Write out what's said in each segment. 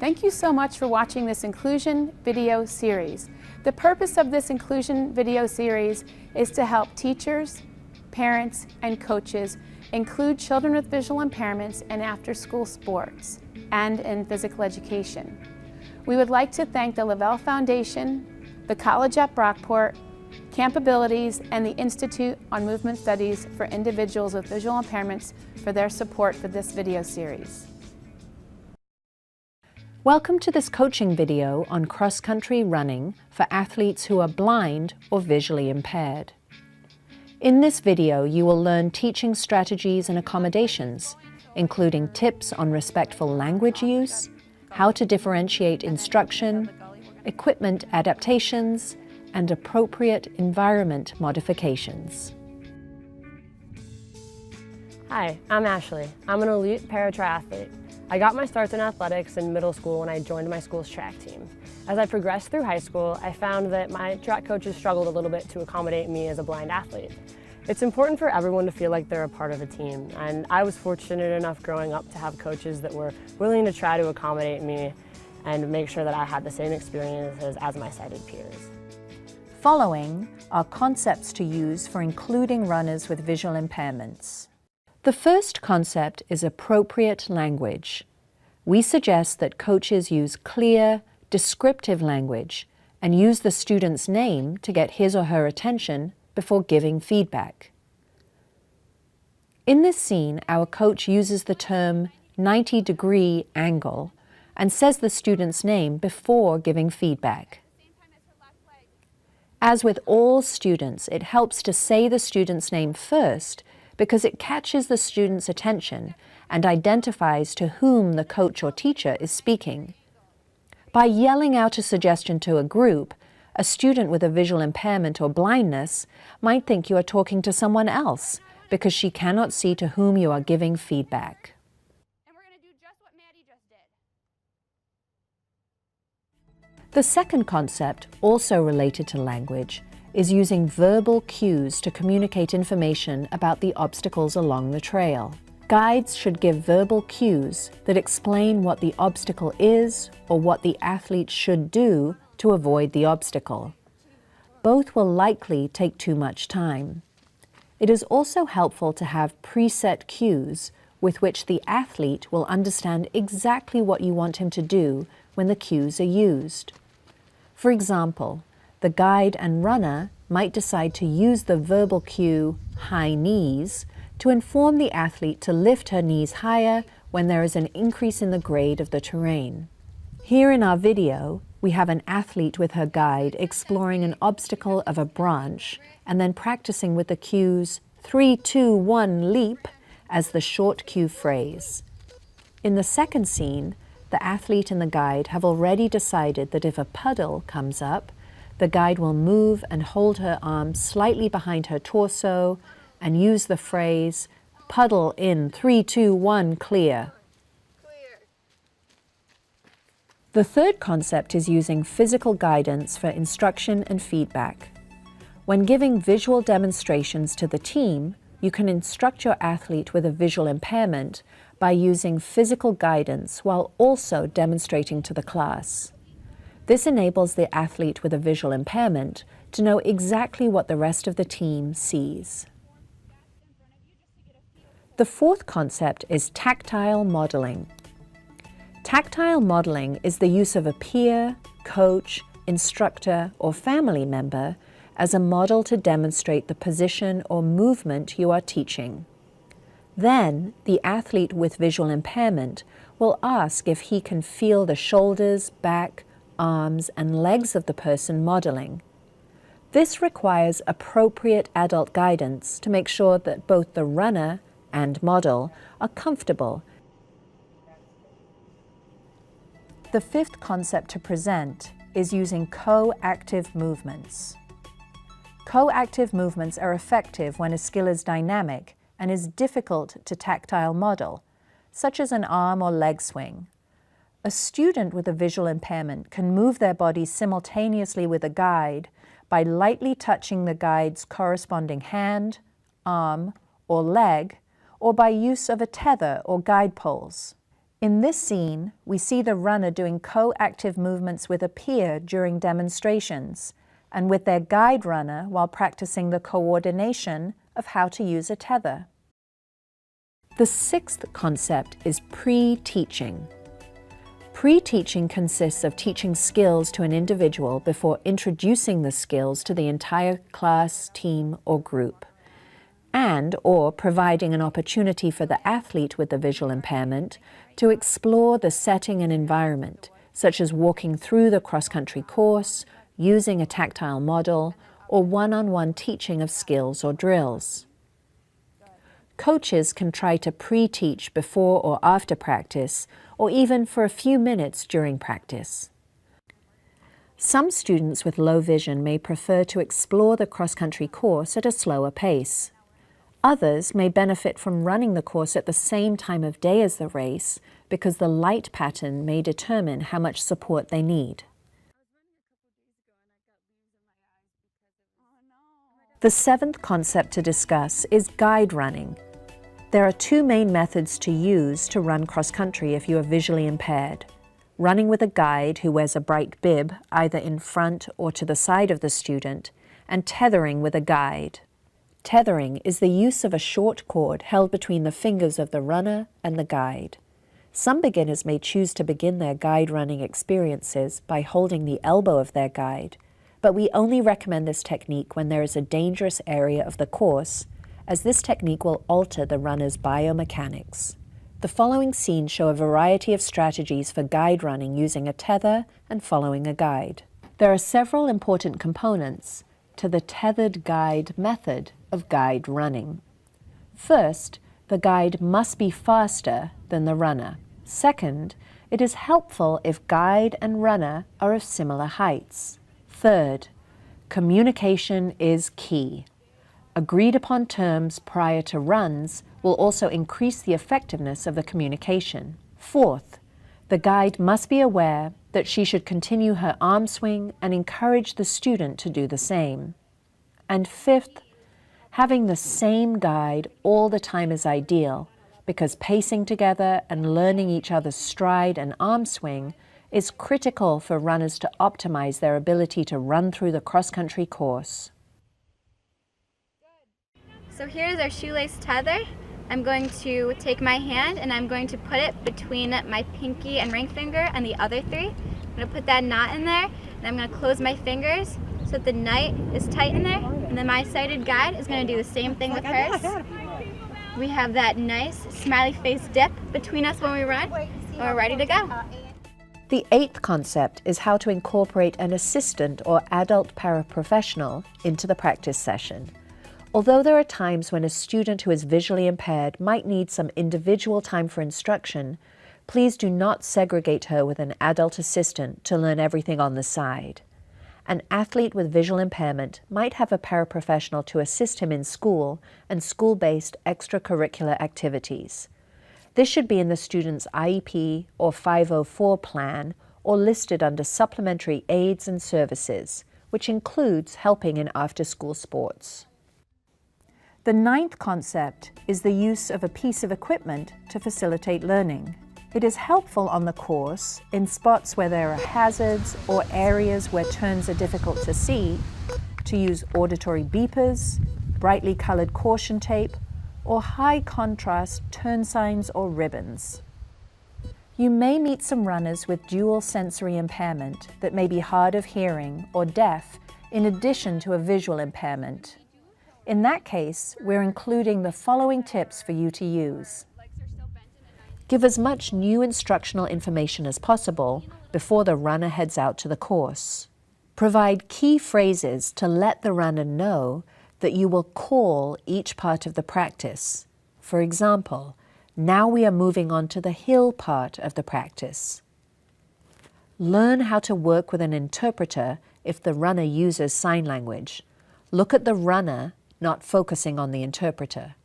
Thank you so much for watching this inclusion video series. The purpose of this inclusion video series is to help teachers, parents, and coaches include children with visual impairments in after-school sports and in physical education. We would like to thank the Lavelle Foundation, the College at Brockport, Camp Abilities, and the Institute on Movement Studies for Individuals with Visual Impairments for their support for this video series. Welcome to this coaching video on cross-country running for athletes who are blind or visually impaired. In this video, you will learn teaching strategies and accommodations, including tips on respectful language use, how to differentiate instruction, equipment adaptations, and appropriate environment modifications. Hi, I'm Ashley. I'm an elite para-triathlete. I got my starts in athletics in middle school when I joined my school's track team. As I progressed through high school, I found that my track coaches struggled a little bit to accommodate me as a blind athlete. It's important for everyone to feel like they're a part of a team, and I was fortunate enough growing up to have coaches that were willing to try to accommodate me and make sure that I had the same experiences as my sighted peers. Following are concepts to use for including runners with visual impairments. The first concept is appropriate language. We suggest that coaches use clear, descriptive language and use the student's name to get his or her attention before giving feedback. In this scene, our coach uses the term 90-degree angle and says the student's name before giving feedback. As with all students, it helps to say the student's name first because it catches the student's attention and identifies to whom the coach or teacher is speaking. By yelling out a suggestion to a group, a student with a visual impairment or blindness might think you are talking to someone else because she cannot see to whom you are giving feedback. And we're going to do just what Maddie just did. The second concept, also related to language, is using verbal cues to communicate information about the obstacles along the trail. Guides should give verbal cues that explain what the obstacle is or what the athlete should do to avoid the obstacle. Both will likely take too much time. It is also helpful to have preset cues with which the athlete will understand exactly what you want him to do when the cues are used. For example, the guide and runner might decide to use the verbal cue high knees to inform the athlete to lift her knees higher when there is an increase in the grade of the terrain. Here in our video, we have an athlete with her guide exploring an obstacle of a branch and then practicing with the cues 3, 2, 1, leap as the short cue phrase. In the second scene, the athlete and the guide have already decided that if a puddle comes up, the guide will move and hold her arms slightly behind her torso and use the phrase, puddle in 3, 2, 1, clear. The third concept is using physical guidance for instruction and feedback. When giving visual demonstrations to the team, you can instruct your athlete with a visual impairment by using physical guidance while also demonstrating to the class. This enables the athlete with a visual impairment to know exactly what the rest of the team sees. The fourth concept is tactile modeling. Tactile modeling is the use of a peer, coach, instructor, or family member as a model to demonstrate the position or movement you are teaching. Then, the athlete with visual impairment will ask if he can feel the shoulders, back, arms, and legs of the person modeling. This requires appropriate adult guidance to make sure that both the runner and model are comfortable. The fifth concept to present is using co-active movements. Co-active movements are effective when a skill is dynamic and is difficult to tactile model, such as an arm or leg swing. A student with a visual impairment can move their body simultaneously with a guide by lightly touching the guide's corresponding hand, arm, or leg, or by use of a tether or guide poles. In this scene, we see the runner doing co-active movements with a peer during demonstrations and with their guide runner while practicing the coordination of how to use a tether. The sixth concept is pre-teaching. Pre-teaching consists of teaching skills to an individual before introducing the skills to the entire class, team, or group, and/or providing an opportunity for the athlete with the visual impairment to explore the setting and environment, such as walking through the cross-country course, using a tactile model, or one-on-one teaching of skills or drills. Coaches can try to pre-teach before or after practice, or even for a few minutes during practice. Some students with low vision may prefer to explore the cross-country course at a slower pace. Others may benefit from running the course at the same time of day as the race because the light pattern may determine how much support they need. The seventh concept to discuss is guide running. There are two main methods to use to run cross-country if you are visually impaired: running with a guide who wears a bright bib either in front or to the side of the student, and tethering with a guide. Tethering is the use of a short cord held between the fingers of the runner and the guide. Some beginners may choose to begin their guide running experiences by holding the elbow of their guide, but we only recommend this technique when there is a dangerous area of the course, as this technique will alter the runner's biomechanics. The following scenes show a variety of strategies for guide running using a tether and following a guide. There are several important components to the tethered guide method of guide running. First, the guide must be faster than the runner. Second, it is helpful if guide and runner are of similar heights. Third, communication is key. Agreed upon terms prior to runs will also increase the effectiveness of the communication. Fourth, the guide must be aware that she should continue her arm swing and encourage the student to do the same. And fifth, having the same guide all the time is ideal because pacing together and learning each other's stride and arm swing is critical for runners to optimize their ability to run through the cross-country course. So here's our shoelace tether. I'm going to take my hand and I'm going to put it between my pinky and ring finger and the other three. I'm going to put that knot in there and I'm going to close my fingers so that the knot is tight in there. And then my sighted guide is going to do the same thing with hers. We have that nice smiley face dip between us when we run, and we're ready to go. The eighth concept is how to incorporate an assistant or adult paraprofessional into the practice session. Although there are times when a student who is visually impaired might need some individual time for instruction, please do not segregate her with an adult assistant to learn everything on the side. An athlete with visual impairment might have a paraprofessional to assist him in school and school-based extracurricular activities. This should be in the student's IEP or 504 plan or listed under supplementary aids and services, which includes helping in after-school sports. The ninth concept is the use of a piece of equipment to facilitate learning. It is helpful on the course in spots where there are hazards or areas where turns are difficult to see to use auditory beepers, brightly colored caution tape, or high contrast turn signs or ribbons. You may meet some runners with dual sensory impairment that may be hard of hearing or deaf in addition to a visual impairment. In that case, we're including the following tips for you to use. Give as much new instructional information as possible before the runner heads out to the course. Provide key phrases to let the runner know that you will call each part of the practice. For example, now we are moving on to the hill part of the practice. Learn how to work with an interpreter if the runner uses sign language. Look at the runner, not focusing on the interpreter.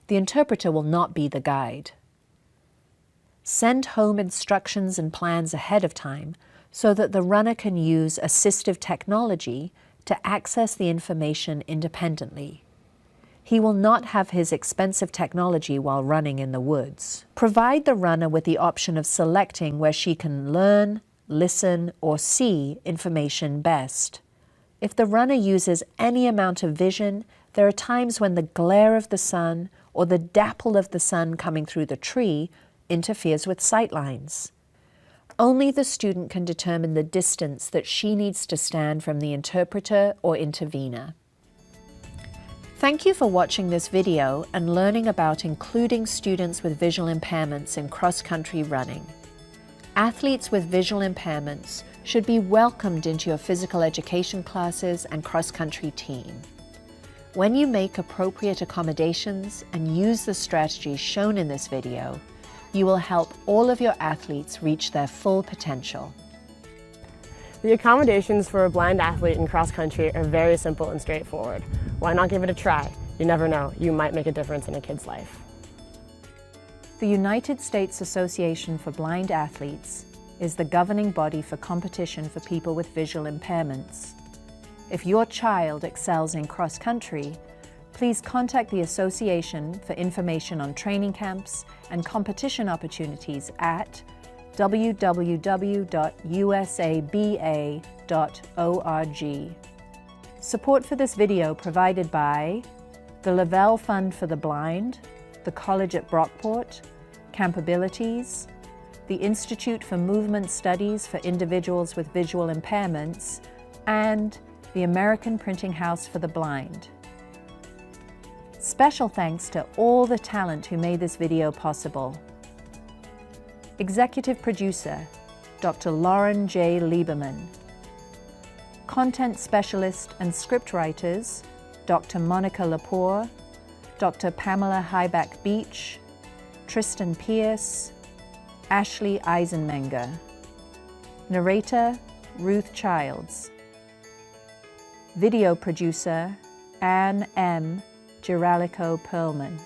The interpreter will not be the guide. Send home instructions and plans ahead of time so that the runner can use assistive technology to access the information independently. He will not have his expensive technology while running in the woods. Provide the runner with the option of selecting where she can learn, listen, or see information best. If the runner uses any amount of vision, there are times when the glare of the sun or the dapple of the sun coming through the tree interferes with sight lines. Only the student can determine the distance that she needs to stand from the interpreter or intervener. Thank you for watching this video and learning about including students with visual impairments in cross-country running. Athletes with visual impairments should be welcomed into your physical education classes and cross-country team. When you make appropriate accommodations and use the strategies shown in this video, you will help all of your athletes reach their full potential. The accommodations for a blind athlete in cross country are very simple and straightforward. Why not give it a try? You never know, you might make a difference in a kid's life. The United States Association for Blind Athletes is the governing body for competition for people with visual impairments. If your child excels in cross country, please contact the association for information on training camps and competition opportunities at www.usaba.org. Support for this video provided by the Lavelle Fund for the Blind, the College at Brockport, Campabilities, the Institute for Movement Studies for Individuals with Visual Impairments, and the American Printing House for the Blind. Special thanks to all the talent who made this video possible. Executive Producer, Dr. Lauren J. Lieberman. Content Specialist and Scriptwriters, Dr. Monica Lepore, Dr. Pamela Highback Beach, Tristan Pierce, Ashley Eisenmenger. Narrator, Ruth Childs. Video Producer, Anne M. Giralico Perlman.